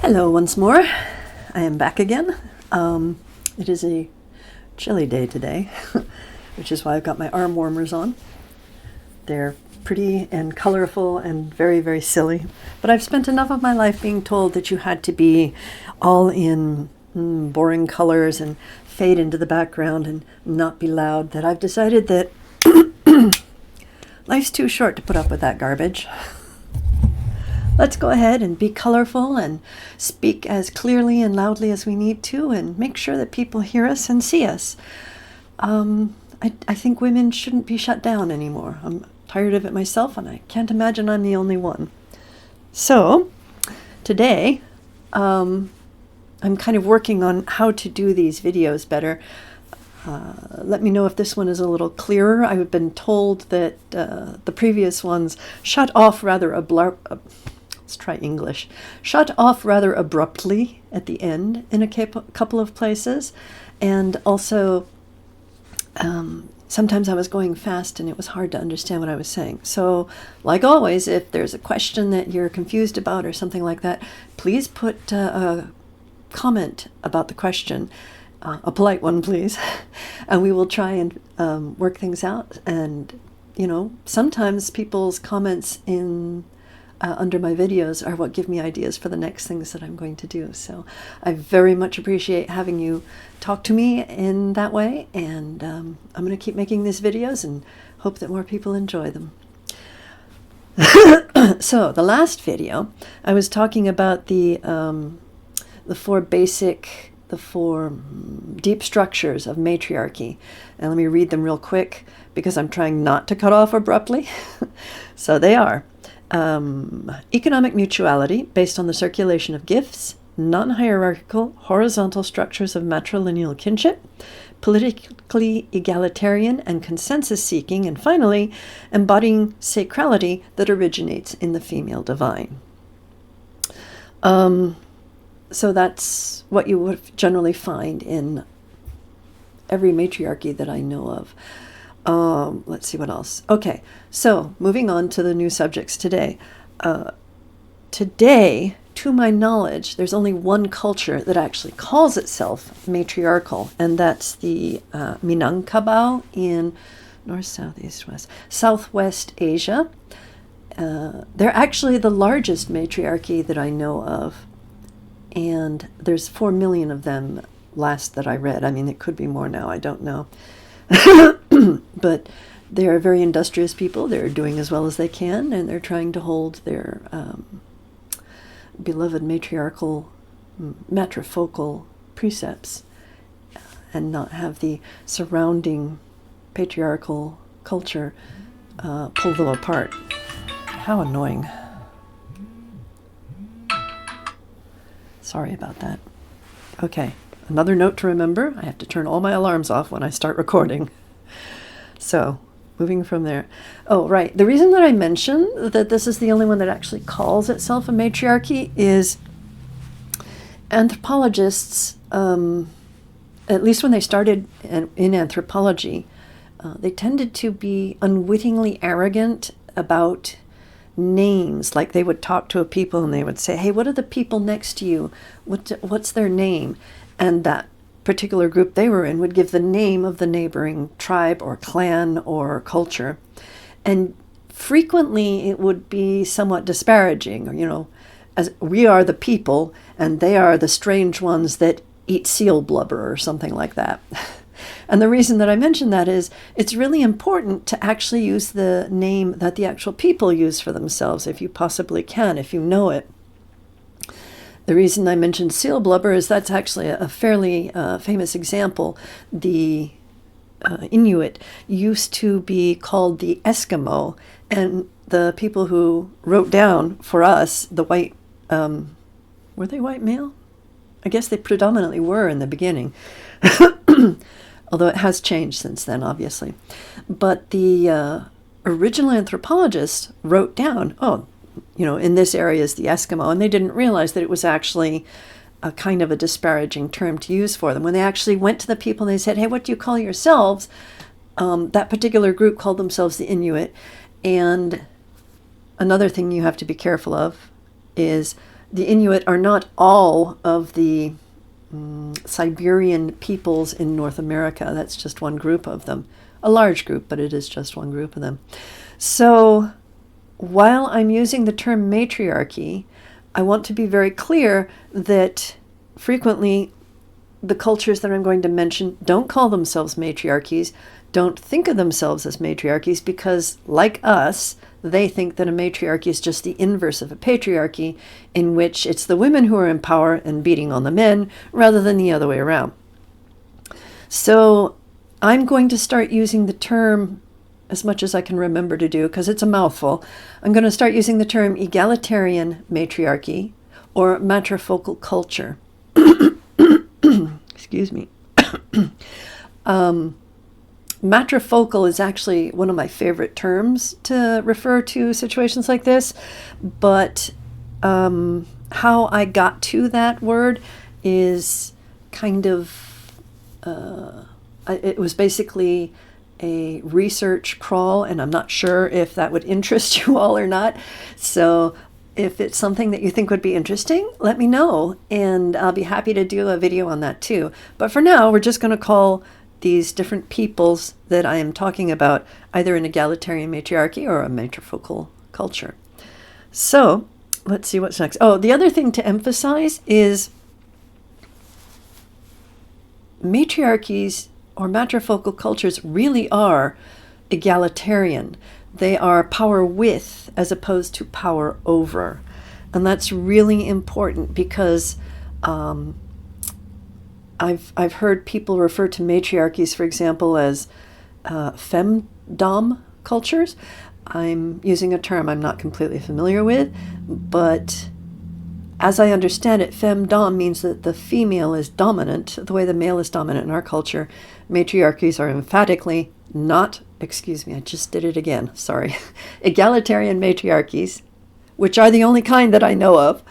Hello once more. I am back again. It is a chilly day today, which is why I've got my arm warmers on. They're pretty and colorful and very, very silly. But I've spent enough of my life being told that you had to be all in boring colors and fade into the background and not be loud, that I've decided that life's too short to put up with that garbage. Let's go ahead and be colorful and speak as clearly and loudly as we need to and make sure that people hear us and see us. I think women shouldn't be shut down anymore. I'm tired of it myself, and I can't imagine I'm the only one. So today, I'm kind of working on how to do these videos better. Let me know if this one is a little clearer. I've been told that the previous ones shut off rather let's try English. Shut off rather abruptly at the end in a couple of places. And also, sometimes I was going fast and it was hard to understand what I was saying. So, like always, if there's a question that you're confused about or something like that, please put a comment about the question. A polite one, please. And we will try and work things out. And, sometimes people's comments in under my videos are what give me ideas for the next things that I'm going to do. So I very much appreciate having you talk to me in that way. And I'm going to keep making these videos and hope that more people enjoy them. So the last video, I was talking about the four deep structures of matriarchy. And let me read them real quick because I'm trying not to cut off abruptly. So they are economic mutuality based on the circulation of gifts, non-hierarchical horizontal structures of matrilineal kinship, politically egalitarian and consensus seeking, and finally, embodying sacrality that originates in the female divine. So that's what you would generally find in every matriarchy that I know of. Let's see what else. Okay, so moving on to the new subjects today. Today, to my knowledge, there's only one culture that actually calls itself matriarchal, and that's the Minangkabau in north, south, east, west, southwest Asia. They're actually the largest matriarchy that I know of, and there's 4 million of them last that I read. I mean, it could be more now, I don't know. But they are very industrious people. They're doing as well as they can, and they're trying to hold their beloved matrifocal precepts and not have the surrounding patriarchal culture pull them apart. How annoying. Sorry about that. Okay. Another note to remember, I have to turn all my alarms off when I start recording. So, moving from there. Oh, right. The reason that I mentioned that this is the only one that actually calls itself a matriarchy is anthropologists, at least when they started in anthropology, they tended to be unwittingly arrogant about names. Like they would talk to a people and they would say, hey, what are the people next to you? What's their name? And that particular group they were in would give the name of the neighboring tribe or clan or culture. And frequently it would be somewhat disparaging, as we are the people and they are the strange ones that eat seal blubber or something like that. And the reason that I mention that is it's really important to actually use the name that the actual people use for themselves, if you possibly can, if you know it. The reason I mentioned seal blubber is that's actually a fairly famous example. The Inuit used to be called the Eskimo, and the people who wrote down for us, the white, were they white male? I guess they predominantly were in the beginning, although it has changed since then, obviously. But the original anthropologists wrote down, in this area is the Eskimo, and they didn't realize that it was actually a kind of a disparaging term to use for them. When they actually went to the people and they said, hey, what do you call yourselves? That particular group called themselves the Inuit. And another thing you have to be careful of is the Inuit are not all of the Siberian peoples in North America. That's just one group of them. A large group, but it is just one group of them. So while I'm using the term matriarchy, I want to be very clear that frequently the cultures that I'm going to mention don't call themselves matriarchies, don't think of themselves as matriarchies, because like us, they think that a matriarchy is just the inverse of a patriarchy, in which it's the women who are in power and beating on the men rather than the other way around. So I'm going to start using the term, as much as I can remember to do, because it's a mouthful. I'm going to start using the term egalitarian matriarchy or matrifocal culture. Excuse me. Matrifocal is actually one of my favorite terms to refer to situations like this, but how I got to that word is kind of, it was basically a research crawl, and I'm not sure if that would interest you all or not. So if it's something that you think would be interesting, let me know, and I'll be happy to do a video on that too. But for now, we're just going to call these different peoples that I am talking about either an egalitarian matriarchy or a matrifocal culture. So let's see what's next. Oh, the other thing to emphasize is matriarchies or matrifocal cultures really are egalitarian. They are power with as opposed to power over. And that's really important because I've heard people refer to matriarchies, for example, as femdom cultures. I'm using a term I'm not completely familiar with, but as I understand it, femdom means that the female is dominant, the way the male is dominant in our culture. Matriarchies are emphatically not, excuse me, I just did it again, sorry. Egalitarian matriarchies, which are the only kind that I know of,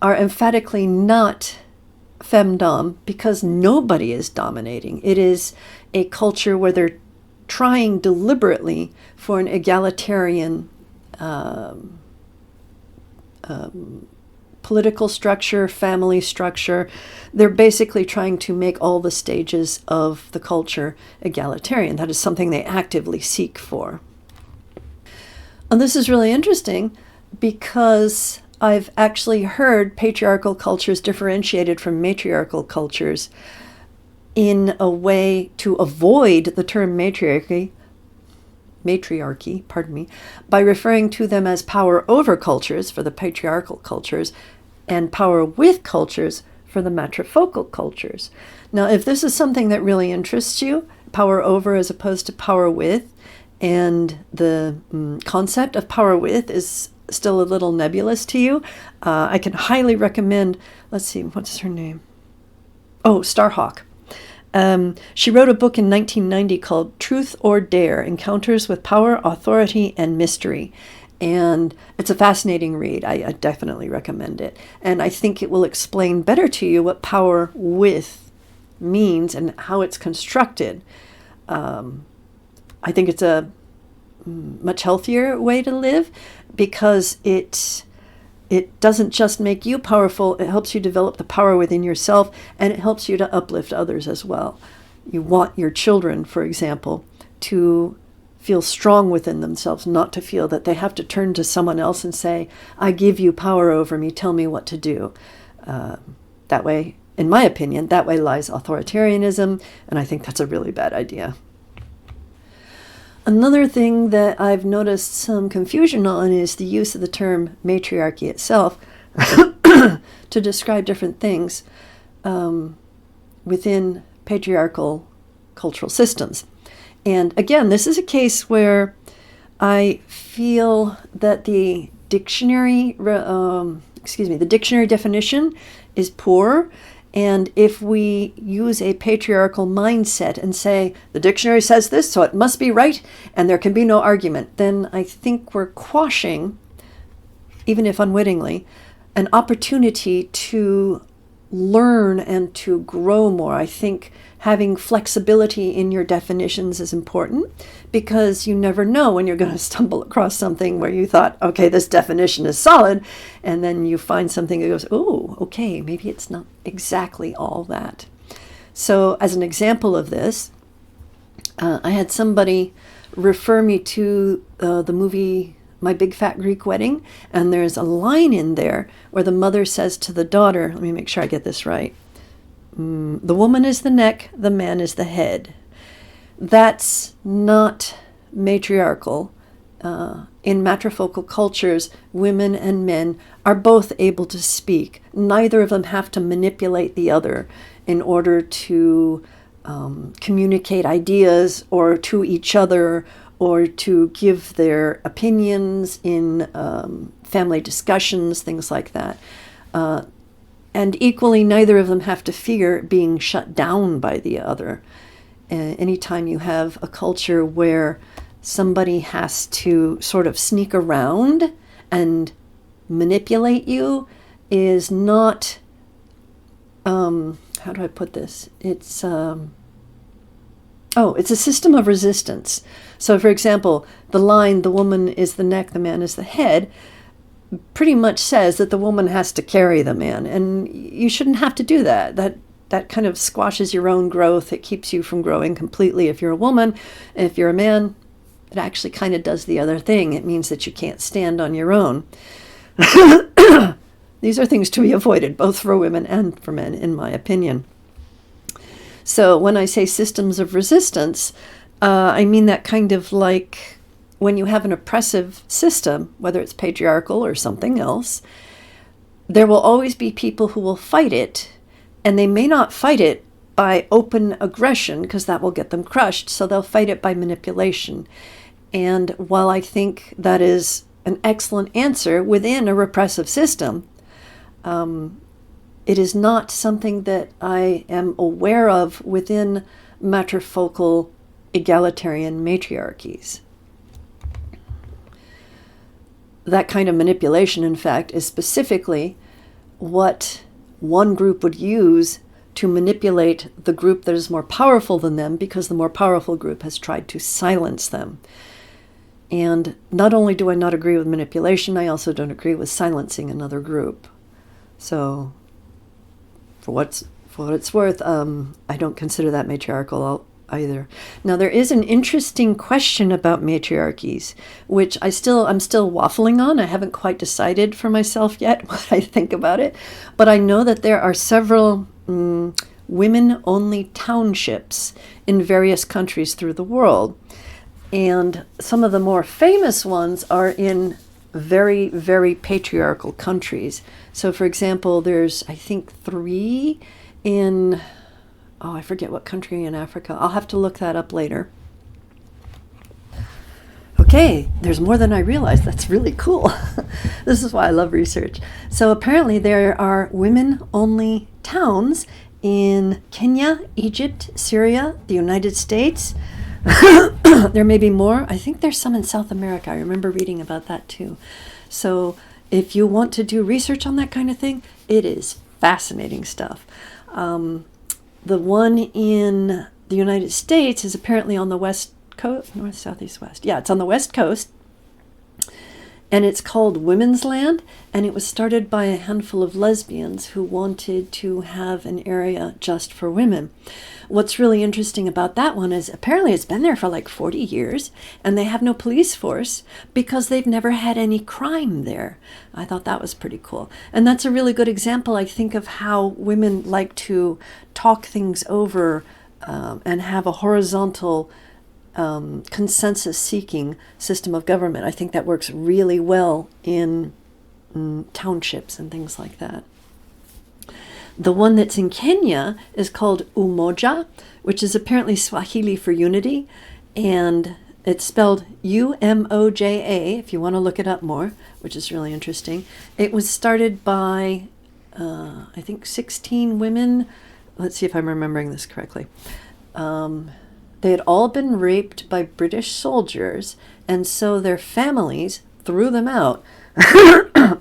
are emphatically not femdom because nobody is dominating. It is a culture where they're trying deliberately for an egalitarian political structure, family structure. They're basically trying to make all the stages of the culture egalitarian. That is something they actively seek for. And this is really interesting because I've actually heard patriarchal cultures differentiated from matriarchal cultures in a way to avoid the term matriarchy, by referring to them as power over cultures for the patriarchal cultures and power with cultures for the matrifocal cultures. Now, if this is something that really interests you, power over as opposed to power with, and the concept of power with is still a little nebulous to you, I can highly recommend, let's see, what's her name? Oh, Starhawk. She wrote a book in 1990 called Truth or Dare, Encounters with Power, Authority, and Mystery. And it's a fascinating read. I definitely recommend it. And I think it will explain better to you what power with means and how it's constructed. I think it's a much healthier way to live because it doesn't just make you powerful, it helps you develop the power within yourself, and it helps you to uplift others as well. You want your children, for example, to feel strong within themselves, not to feel that they have to turn to someone else and say, I give you power over me, tell me what to do. That way, in my opinion, that way lies authoritarianism, and I think that's a really bad idea. Another thing that I've noticed some confusion on is the use of the term matriarchy itself to describe different things within patriarchal cultural systems. And again, this is a case where I feel that the dictionary, the dictionary definition is poor. And if we use a patriarchal mindset and say, the dictionary says this, so it must be right, and there can be no argument, then I think we're quashing, even if unwittingly, an opportunity to learn and to grow more. I think having flexibility in your definitions is important, because you never know when you're going to stumble across something where you thought, okay, this definition is solid, and then you find something that goes, oh, okay, maybe it's not exactly all that. So as an example of this, I had somebody refer me to the movie My Big Fat Greek Wedding, and there's a line in there where the mother says to the daughter, let me make sure I get this right, the woman is the neck, the man is the head. That's not matriarchal. In matrifocal cultures, women and men are both able to speak. Neither of them have to manipulate the other in order to communicate ideas or to each other, or to give their opinions in family discussions, things like that. And equally, neither of them have to fear being shut down by the other. Anytime you have a culture where somebody has to sort of sneak around and manipulate you is not, how do I put this? It's a system of resistance. So, for example, the line, the woman is the neck, the man is the head, pretty much says that the woman has to carry the man. And you shouldn't have to do that. That kind of squashes your own growth. It keeps you from growing completely if you're a woman. If you're a man, it actually kind of does the other thing. It means that you can't stand on your own. These are things to be avoided, both for women and for men, in my opinion. So when I say systems of resistance, I mean that kind of like when you have an oppressive system, whether it's patriarchal or something else, there will always be people who will fight it, and they may not fight it by open aggression, because that will get them crushed, so they'll fight it by manipulation. And while I think that is an excellent answer within a repressive system, it is not something that I am aware of within matrifocal egalitarian matriarchies. That kind of manipulation, in fact, is specifically what one group would use to manipulate the group that is more powerful than them, because the more powerful group has tried to silence them. And not only do I not agree with manipulation, I also don't agree with silencing another group. So, for what it's worth, I don't consider that matriarchal either. Now, there is an interesting question about matriarchies, which I'm still waffling on. I haven't quite decided for myself yet what I think about it, but I know that there are several women-only townships in various countries through the world, and some of the more famous ones are in very, very patriarchal countries. So, for example, there's, I think, 3 in, I forget what country in Africa. I'll have to look that up later. Okay, there's more than I realized. That's really cool. This is why I love research. So apparently there are women-only towns in Kenya, Egypt, Syria, the United States. There may be more. I think there's some in South America. I remember reading about that too. So if you want to do research on that kind of thing, it is fascinating stuff. The one in the United States is apparently on the west coast, north, south, east, west. Yeah, it's on the west coast. And it's called Women's Land, and it was started by a handful of lesbians who wanted to have an area just for women. What's really interesting about that one is apparently it's been there for like 40 years, and they have no police force because they've never had any crime there. I thought that was pretty cool. And that's a really good example, I think, of how women like to talk things over and have a horizontal consensus-seeking system of government. I think that works really well in townships and things like that. The one that's in Kenya is called Umoja, which is apparently Swahili for unity, and it's spelled U-M-O-J-A, if you want to look it up more, which is really interesting. It was started by, I think, 16 women. Let's see if I'm remembering this correctly. They had all been raped by British soldiers, and so their families threw them out,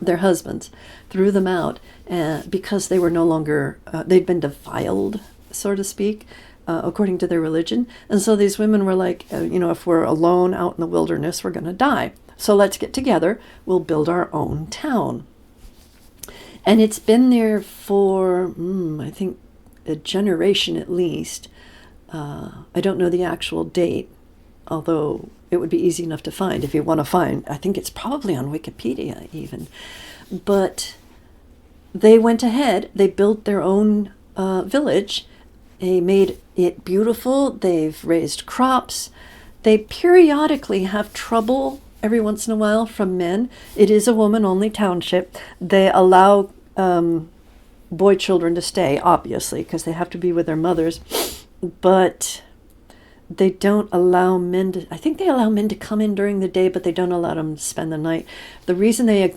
their husbands threw them out because they were no longer, they'd been defiled, so to speak, according to their religion. And so these women were like, if we're alone out in the wilderness, we're going to die. So let's get together. We'll build our own town. And it's been there for, I think, a generation at least. I don't know the actual date, although it would be easy enough to find if you want to find. I think it's probably on Wikipedia even. But they went ahead. They built their own village. They made it beautiful. They've raised crops. They periodically have trouble every once in a while from men. It is a woman-only township. They allow boy children to stay, obviously, because they have to be with their mothers. But they don't allow men to, I think they allow men to come in during the day, but they don't allow them to spend the night. The reason they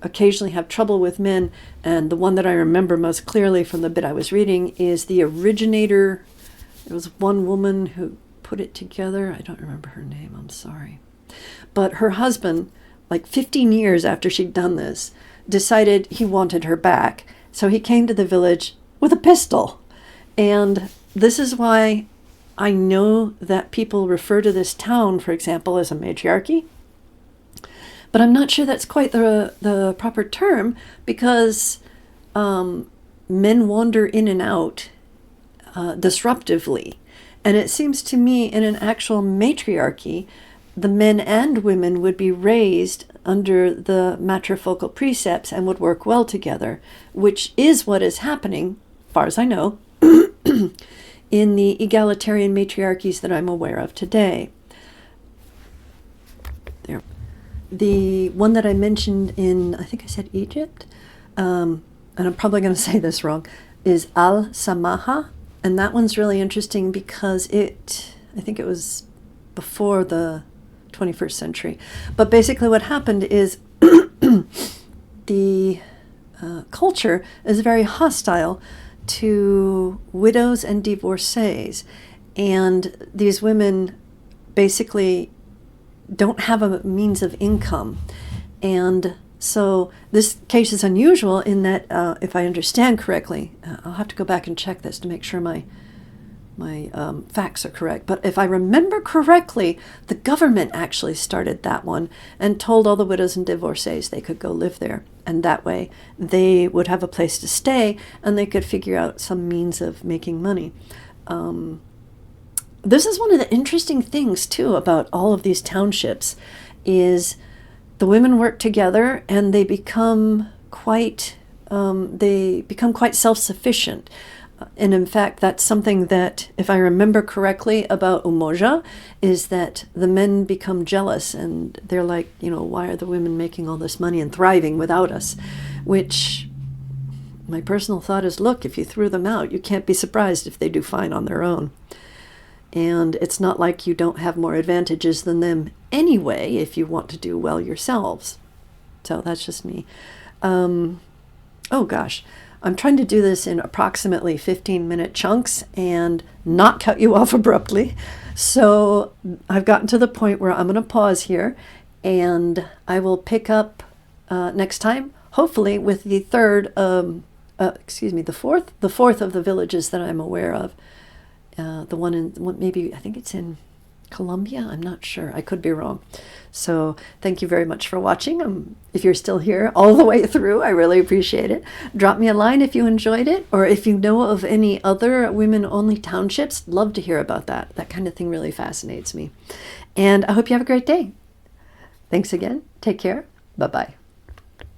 occasionally have trouble with men, and the one that I remember most clearly from the bit I was reading, is the originator. It was one woman who put it together. I don't remember her name, I'm sorry. But her husband, like 15 years after she'd done this, decided he wanted her back. So he came to the village with a pistol. And this is why I know that people refer to this town, for example, as a matriarchy. But I'm not sure that's quite the proper term, because men wander in and out disruptively. And it seems to me in an actual matriarchy, the men and women would be raised under the matrifocal precepts and would work well together, which is what is happening, as far as I know, in the egalitarian matriarchies that I'm aware of today. There. The one that I mentioned in, I think I said Egypt, and I'm probably going to say this wrong, is Al-Samaha. And that one's really interesting because I think it was before the 21st century. But basically what happened is the culture is very hostile to widows and divorcees. And these women basically don't have a means of income. And so this case is unusual in that, if I understand correctly, I'll have to go back and check this to make sure my facts are correct. But if I remember correctly, the government actually started that one and told all the widows and divorcees they could go live there. And that way they would have a place to stay and they could figure out some means of making money. This is one of the interesting things, too, about all of these townships, is the women work together and they become quite self-sufficient. And in fact, that's something that, if I remember correctly about Umoja, is that the men become jealous and they're like, why are the women making all this money and thriving without us? Which my personal thought is, look, if you threw them out, you can't be surprised if they do fine on their own. And it's not like you don't have more advantages than them anyway if you want to do well yourselves. So that's just me. Oh gosh. I'm trying to do this in approximately 15-minute chunks and not cut you off abruptly. So I've gotten to the point where I'm going to pause here and I will pick up next time, hopefully with the fourth of the villages that I'm aware of. The one maybe, I think it's in Colombia. I'm not sure. I could be wrong. So thank you very much for watching. If you're still here all the way through, I really appreciate it. Drop me a line if you enjoyed it, or if you know of any other women-only townships. Love to hear about that. That kind of thing really fascinates me. And I hope you have a great day. Thanks again. Take care. Bye-bye.